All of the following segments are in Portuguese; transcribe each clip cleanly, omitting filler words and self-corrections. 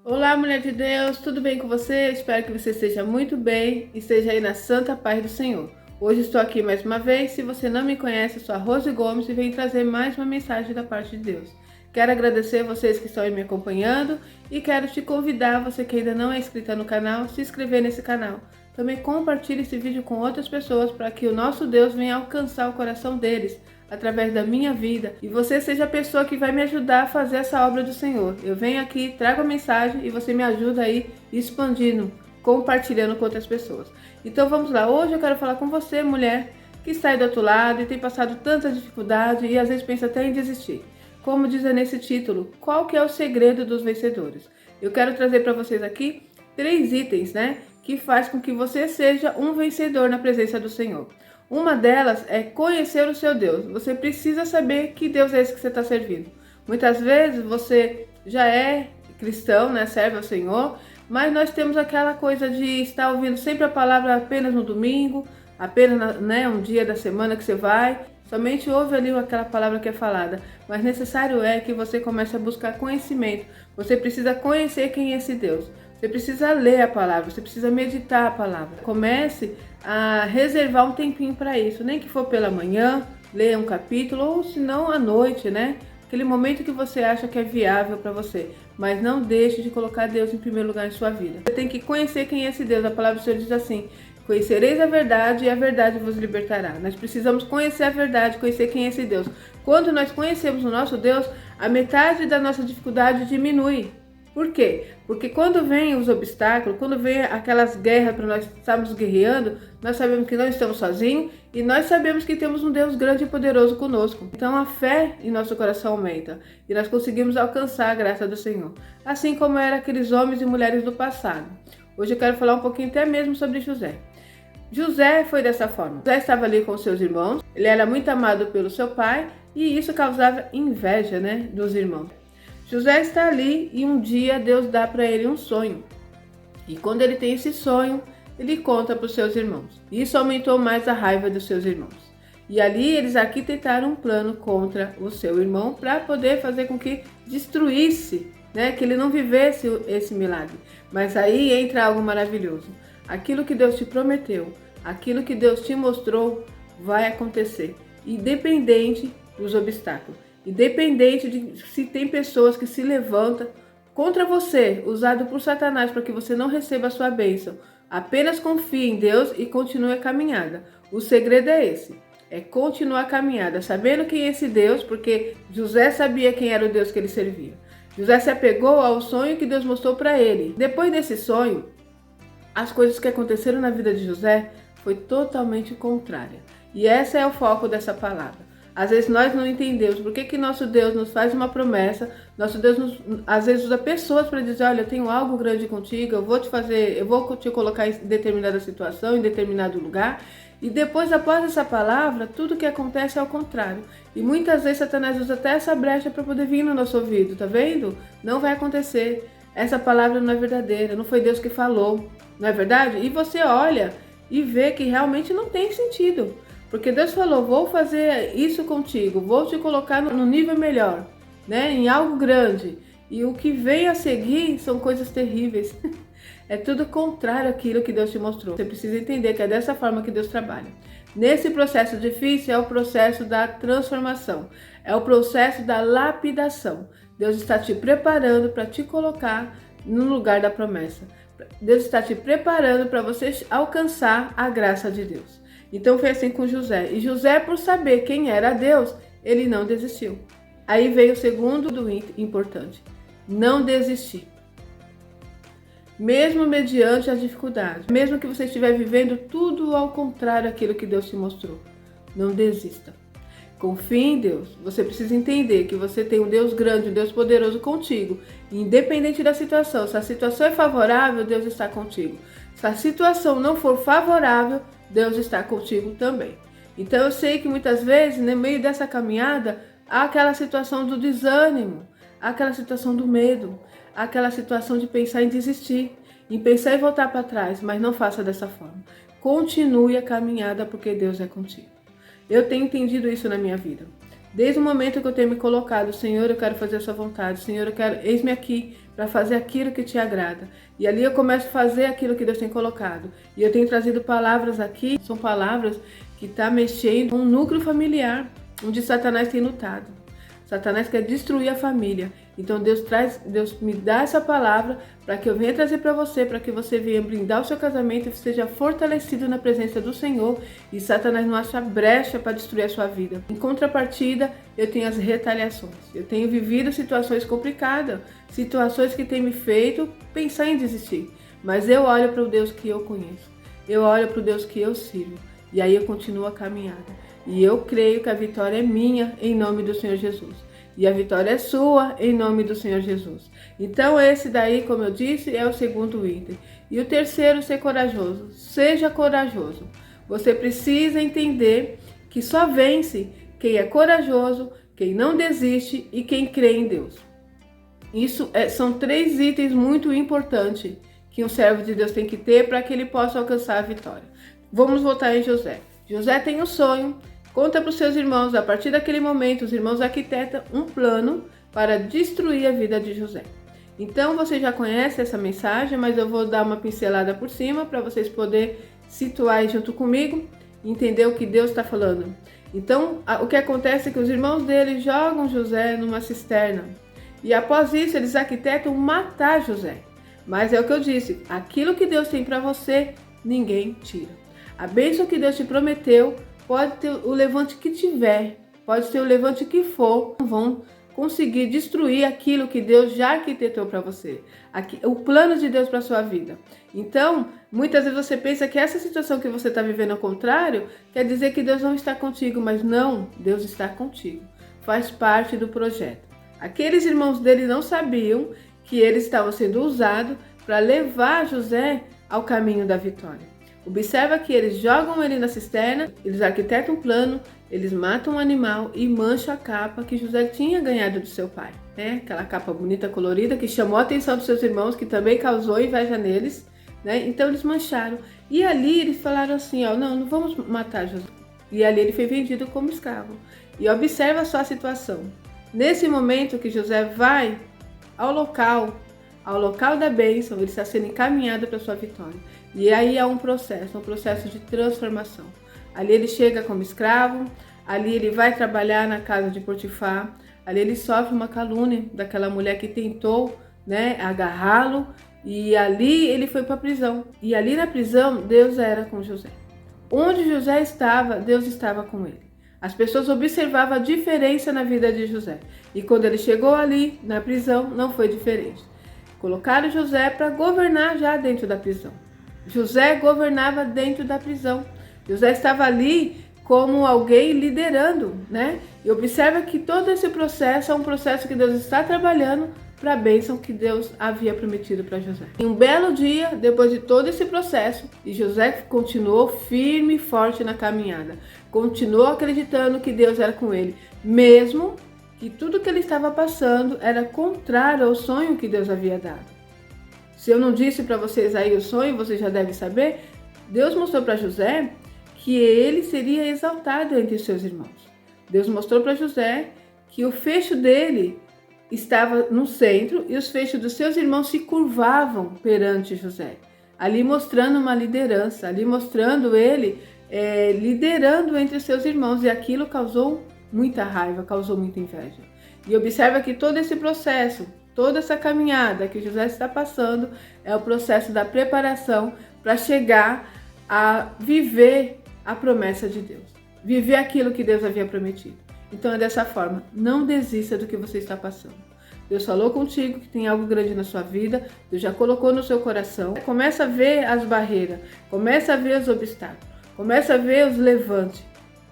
Olá, mulher de Deus, tudo bem com você? Espero que você esteja muito bem e esteja aí na santa paz do Senhor. Hoje estou aqui mais uma vez. Se você não me conhece, eu sou a Rose Gomes e venho trazer mais uma mensagem da parte de Deus. Quero agradecer vocês que estão aí me acompanhando e quero te convidar, você que ainda não é inscrita no canal, se inscrever nesse canal. Também compartilhe esse vídeo com outras pessoas para que o nosso Deus venha alcançar o coração deles através da minha vida e você seja a pessoa que vai me ajudar a fazer essa obra do Senhor. Eu venho aqui, trago a mensagem e você me ajuda aí expandindo, compartilhando com outras pessoas. Então vamos lá, hoje eu quero falar com você, mulher, que está aí do outro lado e tem passado tanta dificuldade e às vezes pensa até em desistir. Como diz nesse título, qual que é o segredo dos vencedores? Eu quero trazer para vocês aqui 3 itens, que faz com que você seja um vencedor na presença do Senhor. Uma delas é conhecer o seu Deus. Você precisa saber que Deus é esse que você está servindo. Muitas vezes você já é cristão, serve ao Senhor, mas nós temos aquela coisa de estar ouvindo sempre a palavra apenas no domingo, apenas um dia da semana que você vai, somente ouve ali aquela palavra que é falada. Mas necessário é que você comece a buscar conhecimento. Você precisa conhecer quem é esse Deus. Você precisa ler a palavra, você precisa meditar a palavra. Comece a reservar um tempinho para isso, nem que for pela manhã, leia um capítulo, ou se não à noite, Aquele momento que você acha que é viável para você. Mas não deixe de colocar Deus em primeiro lugar em sua vida. Você tem que conhecer quem é esse Deus. A palavra do Senhor diz assim: conhecereis a verdade e a verdade vos libertará. Nós precisamos conhecer a verdade, conhecer quem é esse Deus. Quando nós conhecemos o nosso Deus, a metade da nossa dificuldade diminui. Por quê? Porque quando vem os obstáculos, quando vem aquelas guerras para nós estarmos guerreando, nós sabemos que não estamos sozinhos e nós sabemos que temos um Deus grande e poderoso conosco. Então a fé em nosso coração aumenta e nós conseguimos alcançar a graça do Senhor. Assim como eram aqueles homens e mulheres do passado. Hoje eu quero falar um pouquinho até mesmo sobre José. José foi dessa forma. José estava ali com seus irmãos, ele era muito amado pelo seu pai e isso causava inveja, dos irmãos. José está ali e um dia Deus dá para ele um sonho. E quando ele tem esse sonho, ele conta para os seus irmãos. Isso aumentou mais a raiva dos seus irmãos. E ali eles arquitetaram um plano contra o seu irmão para poder fazer com que destruísse, que ele não vivesse esse milagre. Mas aí entra algo maravilhoso. Aquilo que Deus te prometeu, aquilo que Deus te mostrou, vai acontecer, independente dos obstáculos. Independente de se tem pessoas que se levantam contra você, usado por Satanás para que você não receba a sua bênção. Apenas confie em Deus e continue a caminhada. O segredo é esse, é continuar a caminhada, sabendo quem é esse Deus, porque José sabia quem era o Deus que ele servia. José se apegou ao sonho que Deus mostrou para ele. Depois desse sonho, as coisas que aconteceram na vida de José foi totalmente contrária. E esse é o foco dessa palavra. Às vezes nós não entendemos por que nosso Deus nos faz uma promessa, nosso Deus às vezes usa pessoas para dizer: olha, eu tenho algo grande contigo, eu vou te colocar em determinada situação, em determinado lugar. E depois, após essa palavra, tudo que acontece é ao contrário. E muitas vezes Satanás usa até essa brecha para poder vir no nosso ouvido, tá vendo? Não vai acontecer, essa palavra não é verdadeira, não foi Deus que falou, não é verdade? E você olha e vê que realmente não tem sentido. Porque Deus falou: vou fazer isso contigo, vou te colocar no nível melhor, em algo grande. E o que vem a seguir são coisas terríveis. É tudo contrário àquilo que Deus te mostrou. Você precisa entender que é dessa forma que Deus trabalha. Nesse processo difícil é o processo da transformação, é o processo da lapidação. Deus está te preparando para te colocar no lugar da promessa. Deus está te preparando para você alcançar a graça de Deus. Então foi assim com José. E José, por saber quem era Deus, ele não desistiu. Aí veio o segundo importante: não desistir. Mesmo mediante as dificuldades, mesmo que você estiver vivendo tudo ao contrário daquilo que Deus te mostrou, não desista. Confie em Deus. Você precisa entender que você tem um Deus grande, um Deus poderoso contigo. Independente da situação, se a situação é favorável, Deus está contigo. Se a situação não for favorável, Deus está contigo também. Então eu sei que muitas vezes, no meio dessa caminhada, há aquela situação do desânimo, há aquela situação do medo, há aquela situação de pensar em desistir, em pensar em voltar para trás, mas não faça dessa forma. Continue a caminhada porque Deus é contigo. Eu tenho entendido isso na minha vida. Desde o momento que eu tenho me colocado: Senhor, eu quero fazer a sua vontade, Senhor, eis-me aqui, para fazer aquilo que te agrada. E ali eu começo a fazer aquilo que Deus tem colocado. E eu tenho trazido palavras aqui, são palavras que estão mexendo com um núcleo familiar, onde Satanás tem lutado. Satanás quer destruir a família. Então Deus me dá essa palavra para que eu venha trazer para você, para que você venha blindar o seu casamento e seja fortalecido na presença do Senhor e Satanás não acha brecha para destruir a sua vida. Em contrapartida, eu tenho as retaliações. Eu tenho vivido situações complicadas, situações que têm me feito pensar em desistir. Mas eu olho para o Deus que eu conheço. Eu olho para o Deus que eu sirvo. E aí eu continuo a caminhada. E eu creio que a vitória é minha em nome do Senhor Jesus. E a vitória é sua em nome do Senhor Jesus. Então esse daí, como eu disse, é o segundo item. E o terceiro, ser corajoso. Seja corajoso. Você precisa entender que só vence quem é corajoso, quem não desiste e quem crê em Deus. São 3 itens muito importantes que um servo de Deus tem que ter para que ele possa alcançar a vitória. Vamos voltar em José. José tem um sonho. Conta para os seus irmãos, a partir daquele momento, os irmãos arquitetam um plano para destruir a vida de José. Então, você já conhece essa mensagem, mas eu vou dar uma pincelada por cima para vocês poderem situar aí junto comigo e entender o que Deus está falando. Então, o que acontece é que os irmãos dele jogam José numa cisterna. E após isso, eles arquitetam matar José. Mas é o que eu disse, aquilo que Deus tem para você, ninguém tira. A bênção que Deus te prometeu, pode ter o levante que tiver, pode ter o levante que for, não vão conseguir destruir aquilo que Deus já arquitetou para você, o plano de Deus para sua vida. Então, muitas vezes você pensa que essa situação que você está vivendo ao contrário, quer dizer que Deus não está contigo, mas não, Deus está contigo, faz parte do projeto. Aqueles irmãos dele não sabiam que eles estavam sendo usados para levar José ao caminho da vitória. Observa que eles jogam ele na cisterna, eles arquitetam um plano, eles matam um animal e mancham a capa que José tinha ganhado do seu pai. Aquela capa bonita, colorida, que chamou a atenção dos seus irmãos, que também causou inveja neles. Então eles mancharam. E ali eles falaram assim, não vamos matar José. E ali ele foi vendido como escravo. E observa só a situação. Nesse momento que José vai ao local da bênção, ele está sendo encaminhado para a sua vitória. E aí há um processo de transformação. Ali ele chega como escravo, ali ele vai trabalhar na casa de Potifar, ali ele sofre uma calúnia daquela mulher que tentou agarrá-lo, e ali ele foi para a prisão. E ali na prisão, Deus era com José. Onde José estava, Deus estava com ele. As pessoas observavam a diferença na vida de José. E quando ele chegou ali na prisão, não foi diferente. Colocaram José para governar já dentro da prisão. José governava dentro da prisão. José estava ali como alguém liderando, E observa que todo esse processo é um processo que Deus está trabalhando para a bênção que Deus havia prometido para José. Em um belo dia, depois de todo esse processo, e José continuou firme e forte na caminhada, continuou acreditando que Deus era com ele, mesmo que tudo que ele estava passando era contrário ao sonho que Deus havia dado. Se eu não disse para vocês aí o sonho, vocês já devem saber, Deus mostrou para José que ele seria exaltado entre os seus irmãos. Deus mostrou para José que o fecho dele estava no centro e os fechos dos seus irmãos se curvavam perante José. Ali mostrando uma liderança, ali mostrando ele liderando entre os seus irmãos, e aquilo causou muita raiva, causou muita inveja. E observa que todo esse processo, toda essa caminhada que José está passando é o processo da preparação para chegar a viver a promessa de Deus, viver aquilo que Deus havia prometido. Então é dessa forma, não desista do que você está passando. Deus falou contigo que tem algo grande na sua vida, Deus já colocou no seu coração. Começa a ver as barreiras, começa a ver os obstáculos, começa a ver os levantes.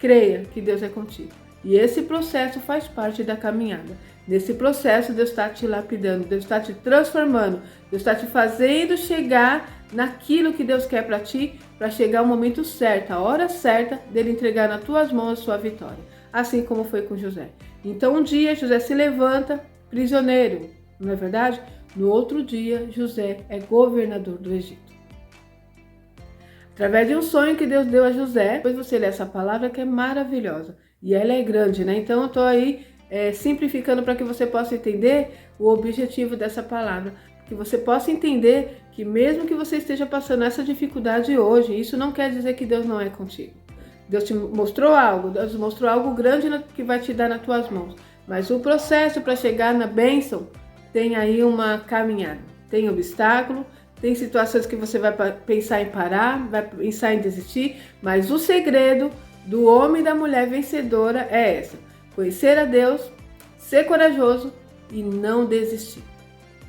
Creia que Deus é contigo. E esse processo faz parte da caminhada. Nesse processo, Deus está te lapidando, Deus está te transformando, Deus está te fazendo chegar naquilo que Deus quer para ti, para chegar o momento certo, a hora certa dele entregar nas tuas mãos a sua vitória. Assim como foi com José. Então um dia José se levanta prisioneiro, não é verdade? No outro dia, José é governador do Egito. Através de um sonho que Deus deu a José, depois você lê essa palavra que é maravilhosa. E ela é grande, Então eu estou aí simplificando para que você possa entender o objetivo dessa palavra. Que você possa entender que mesmo que você esteja passando essa dificuldade hoje, isso não quer dizer que Deus não é contigo. Deus te mostrou algo, Deus mostrou algo grande que vai te dar nas tuas mãos. Mas o processo para chegar na bênção tem aí uma caminhada. Tem obstáculo, tem situações que você vai pensar em parar, vai pensar em desistir, mas o segredo do homem e da mulher vencedora é essa: conhecer a Deus, ser corajoso e não desistir.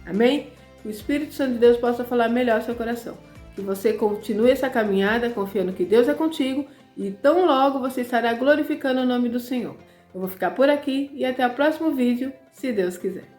Amém? Que o Espírito Santo de Deus possa falar melhor ao seu coração. Que você continue essa caminhada confiando que Deus é contigo e tão logo você estará glorificando o nome do Senhor. Eu vou ficar por aqui e até o próximo vídeo, se Deus quiser.